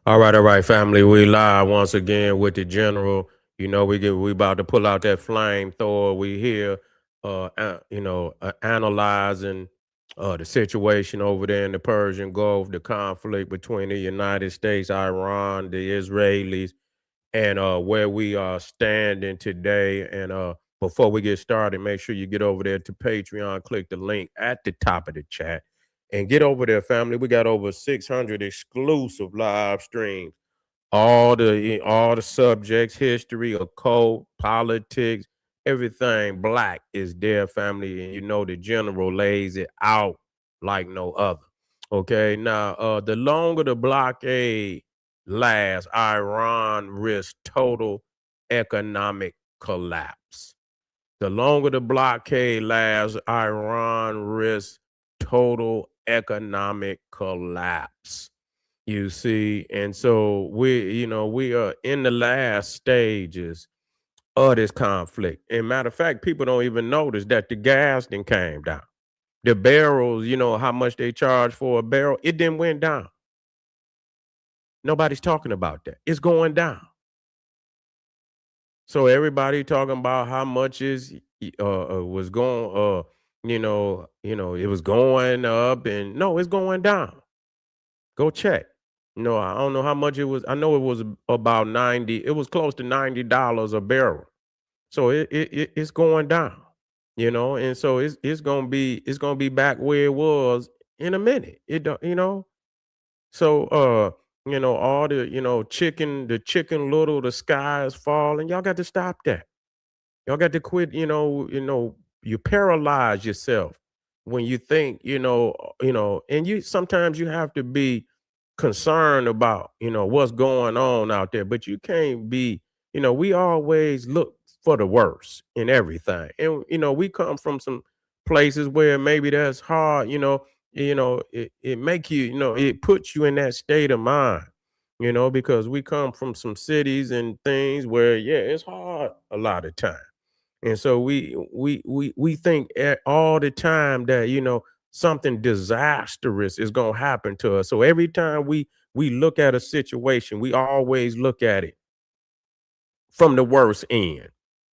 All right, family. We live once again with the general. We about to pull out that flamethrower. We here, analyzing the situation over there in the Persian Gulf, the conflict between the United States, Iran, the Israelis, and where we are standing today. And before we get started, make sure you get over there to Patreon, click the link at the top of the chat, and get over there, family. We got over 600 exclusive live streams, all the subjects, history, occult, politics, everything black is there, family. And the general lays it out like no other. Okay. Now, the longer the blockade lasts, Iran risks total economic collapse. The longer the blockade lasts, Iran risks total economic collapse. You see, and so we are in the last stages of this conflict. And matter of fact, people don't even notice that the gas then came down. The barrels, how much they charge for a barrel, it then went down. Nobody's talking about that. It's going down. So everybody talking about how much is was going it was going up, and no, it's going down. Go check. No, I don't know how much it was. I know it was about 90. It was close to $90 a barrel. So it's going down, and so it's gonna be back where it was in a minute. It don't. So all the chicken little, the sky is falling. Y'all got to stop that. Y'all got to quit, you paralyze yourself when you think, and you sometimes you have to be concerned about, what's going on out there, but you can't be, we always look for the worst in everything. And we come from some places where maybe that's hard, it make you, it puts you in that state of mind, because we come from some cities and things where yeah, it's hard a lot of time. And so we think all the time that something disastrous is gonna happen to us. So every time we look at a situation, we always look at it from the worst end,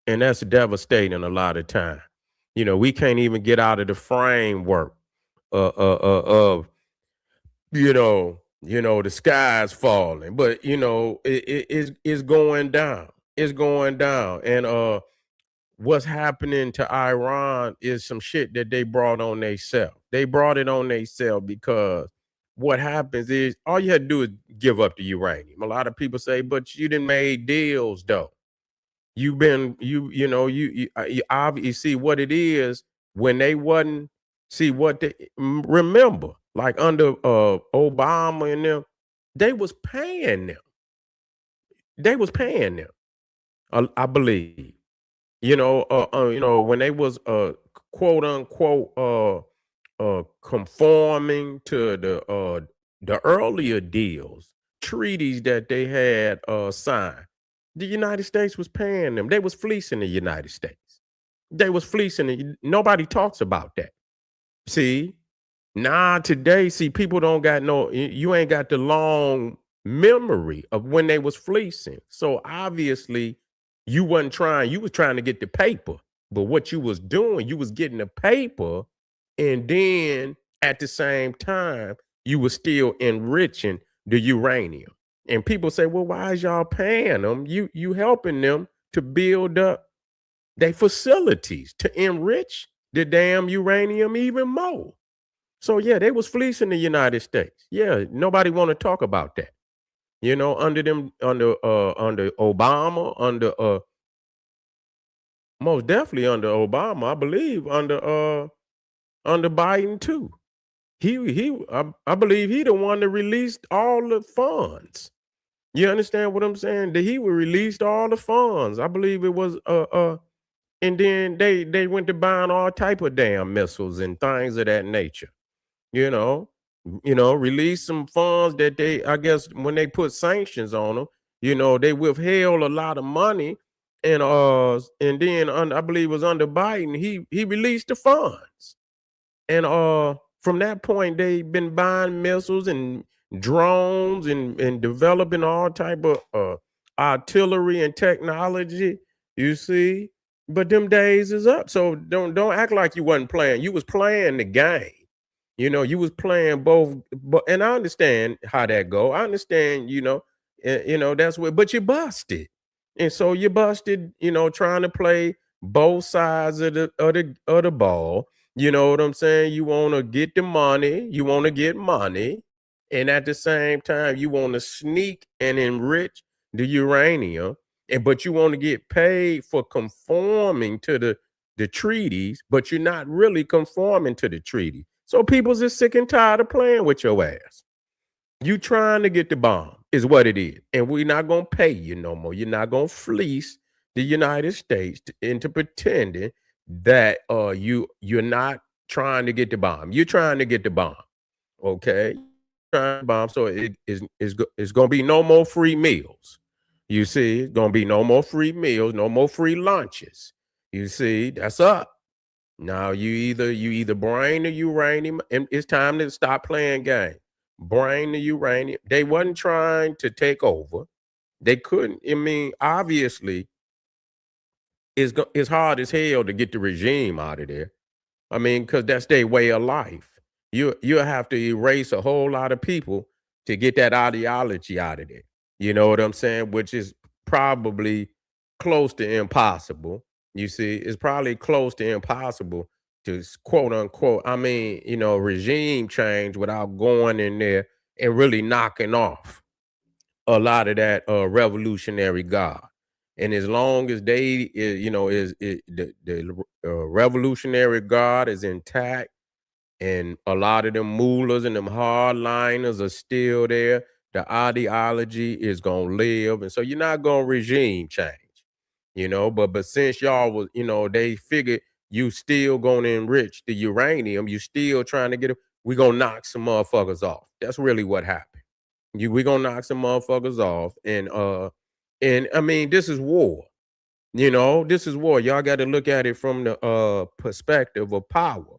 and that's devastating a lot of time. We can't even get out of the framework of the sky's falling, but it's going down. It's going down, and what's happening to Iran is some shit that they brought on themselves. They brought it on themselves because what happens is all you had to do is give up the uranium. A lot of people say, but you didn't made deals though. You've been you obviously see what it is when they wasn't see what they remember like under Obama and them, they was paying them. They was paying them. I believe. When they was quote unquote conforming to the earlier deals, treaties that they had signed, the United States was paying them. They was fleecing the United States. They was fleecing it. Nobody talks about that. See, nah, today, see, people don't got no, you ain't got the long memory of when they was fleecing. So obviously, you was trying to get the paper. But what you was doing, you was getting the paper, and then at the same time, you was still enriching the uranium. And people say, well, why is y'all paying them? You helping them to build up their facilities to enrich the damn uranium even more. So yeah, they was fleecing the United States. Yeah, nobody want to talk about that. Under Obama, most definitely under Obama, I believe under Biden too. I believe he the one that released all the funds. You understand what I'm saying? That he released all the funds. I believe it was and then they went to buying all type of damn missiles and things of that nature. you know, release some funds that they, I guess, when they put sanctions on them, they withheld a lot of money, and then I believe it was under Biden, he released the funds, and from that point they've been buying missiles and drones and developing all type of artillery and technology. You see, but them days is up. So don't act like you wasn't playing. You was playing the game. You was playing both, but and I understand how that go. I understand, that's what, but you busted, and so you busted, trying to play both sides of the ball. You know what I'm saying? You want to get the money, you want to get money, and at the same time, you want to sneak and enrich the uranium, and but you want to get paid for conforming to the treaties, but you're not really conforming to the treaty. So people's just sick and tired of playing with your ass. You trying to get the bomb is what it is. And we're not gonna pay you no more. You're not gonna fleece the United States into pretending that you're not trying to get the bomb. You're trying to get the bomb. Okay. Trying to bomb. So it's gonna be no more free meals. You see, it's gonna be no more free meals, no more free lunches. You see, that's up. Now you either bring the uranium, and it's time to stop playing games. Bring the uranium. They wasn't trying to take over. They couldn't. I mean, obviously, it's hard as hell to get the regime out of there. I mean, because that's their way of life. You'll have to erase a whole lot of people to get that ideology out of there. You know what I'm saying? Which is probably close to impossible. You see, it's probably close to impossible to quote unquote, I mean, regime change without going in there and really knocking off a lot of that revolutionary guard. And as long as they, the revolutionary guard is intact, and a lot of them mullahs and them hardliners are still there, the ideology is gonna live, and so you're not gonna regime change, But since y'all was, they figured you still gonna enrich the uranium, you still trying to get it. We gonna knock some motherfuckers off. That's really what happened. We gonna knock some motherfuckers off, and I mean, this is war. This is war. Y'all got to look at it from the perspective of power.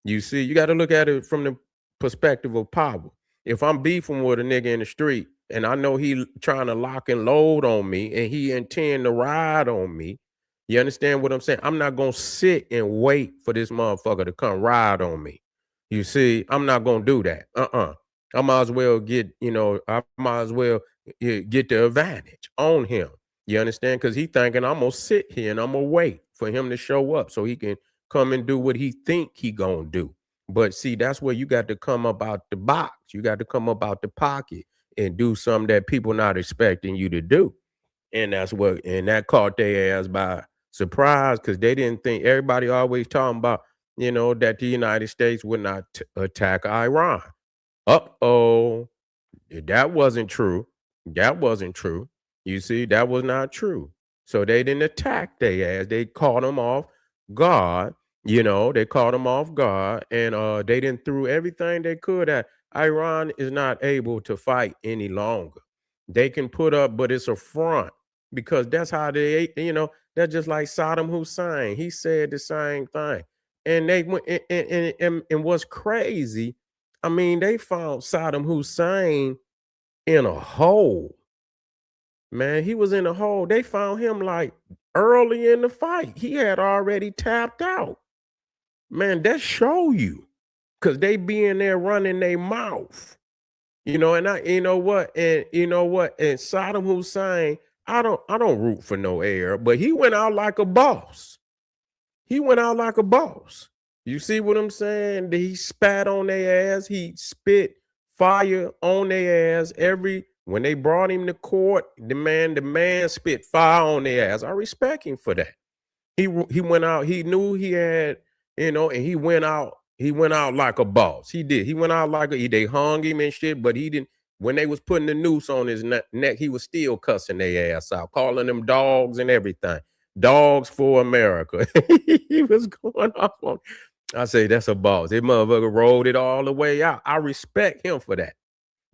You see, you got to look at it from the perspective of power. If I'm beefing with a nigga in the street and I know he trying to lock and load on me and he intend to ride on me, you understand what I'm saying? I'm not gonna sit and wait for this motherfucker to come ride on me. You see, I'm not gonna do that. I might as well I might as well get the advantage on him. You understand? Because he thinking I'm gonna sit here and I'm gonna wait for him to show up so he can come and do what he think he gonna do. But see, that's where you got to come up out the box. You got to come up out the pocket and do something that people not expecting you to do. And that caught their ass by surprise because they didn't think. Everybody always talking about, that the United States would not attack Iran. Uh-oh. That wasn't true. That wasn't true. You see, that was not true. So they didn't attack their ass. They caught them off guard. They caught them off guard, and they didn't threw everything they could at. Iran is not able to fight any longer. They can put up, but it's a front because that's how that's just like Saddam Hussein. He said the same thing. And they went and what's crazy, I mean, they found Saddam Hussein in a hole. Man, he was in a hole. They found him like early in the fight. He had already tapped out. Man, that show you. Cause they be in there running their mouth. And and Saddam Hussein, I don't root for no air, but he went out like a boss. He went out like a boss. You see what I'm saying? He spat on their ass. He spit fire on their ass. When they brought him to court, the man spit fire on their ass. I respect him for that. He went out. He knew he had, and he went out. He went out like a boss. He did. He went out like they hung him and shit, but he didn't. When they was putting the noose on his neck, he was still cussing their ass out, calling them dogs and everything. Dogs for America. He was going off on. I say that's a boss. This motherfucker rolled it all the way out. I respect him for that,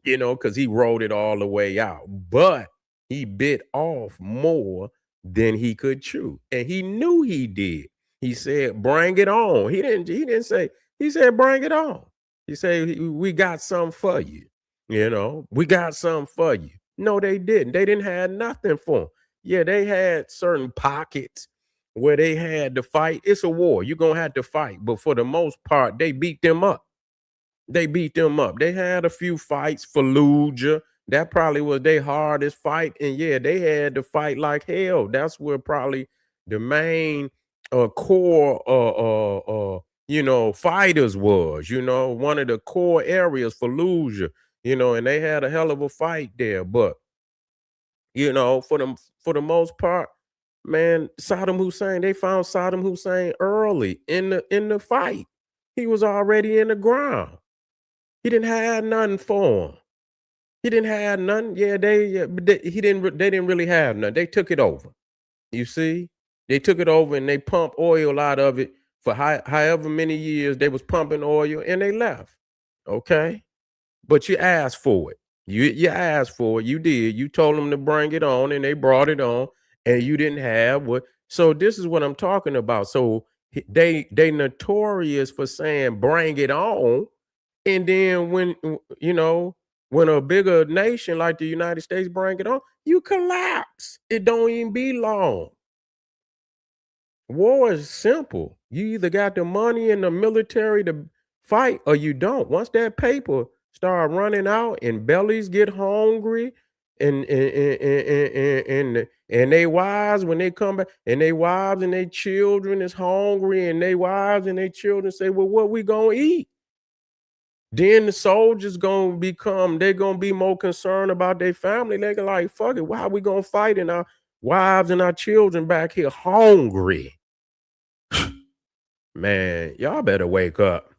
because he rolled it all the way out. But he bit off more than he could chew, and he knew he did. He said, "Bring it on." He didn't say. He said, "Bring it on." He said, "We got something for you." We got something for you. No, they didn't. They didn't have nothing for them. Yeah, they had certain pockets where they had to fight. It's a war. You're gonna have to fight. But for the most part, they beat them up. They beat them up. They had a few fights, Fallujah. That probably was their hardest fight. And yeah, they had to fight like hell. That's where probably the main core fighters was, one of the core areas, Fallujah, and they had a hell of a fight there. But for the most part, man, Saddam Hussein, they found Saddam Hussein early in the fight. He was already in the ground. He didn't have nothing for him. He didn't have nothing. Yeah, but they didn't really have nothing. They took it over. You see? They took it over and they pumped oil out of it for however many years they was pumping oil and they left. Okay? But you asked for it. You asked for it. You did. You told them to bring it on and they brought it on and you didn't have what. So this is what I'm talking about. So they notorious for saying bring it on, and then when a bigger nation like the United States bring it on, you collapse. It don't even be long. War is simple. You either got the money and the military to fight or you don't. Once that paper start running out and bellies get hungry and they wives when they come back and they wives and they children is hungry and they wives and they children say, well, what we gonna eat? Then the soldiers they're gonna be more concerned about their family. They're like, fuck it, why we gonna fight and our wives and our children back here hungry? Man, y'all better wake up.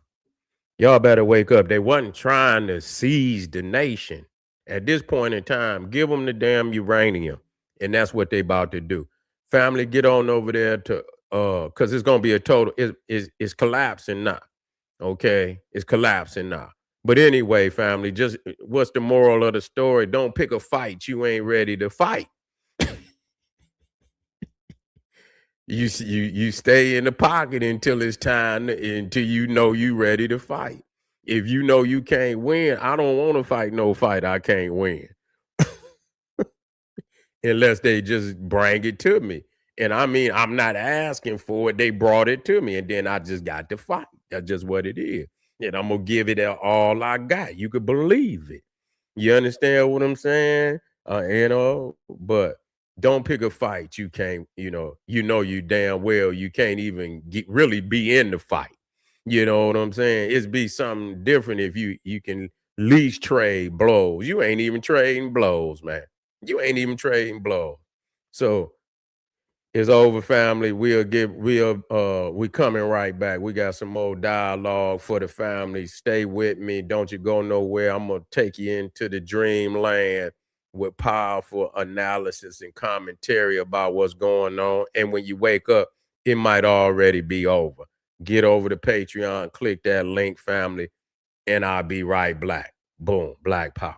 Y'all better wake up. They wasn't trying to seize the nation. At this point in time, give them the damn uranium. And that's what they about to do. Family, get on over there to because it's gonna be a total, it's collapsing now. Okay, it's collapsing now. But anyway, family, just what's the moral of the story? Don't pick a fight you ain't ready to fight. You stay in the pocket until it's time until you know you ready to fight. If you know you can't win, I don't want to fight no fight I can't win unless they just bring it to me. And I mean, I'm not asking for it. They brought it to me, and then I just got to fight. That's just what it is. And I'm gonna give it all I got. You could believe it. You understand what I'm saying? But don't pick a fight you can't, you damn well you can't even really be in the fight. You know what I'm saying? It's be something different if you can least trade blows. You ain't even trading blows, man. You ain't even trading blows. So it's over, family. We coming right back. We got some more dialogue for the family. Stay with me. Don't you go nowhere. I'm gonna take you into the dreamland with powerful analysis and commentary about what's going on. And when you wake up, it might already be over. Get over to Patreon, click that link, family, and I'll be right back. Boom, Black Power.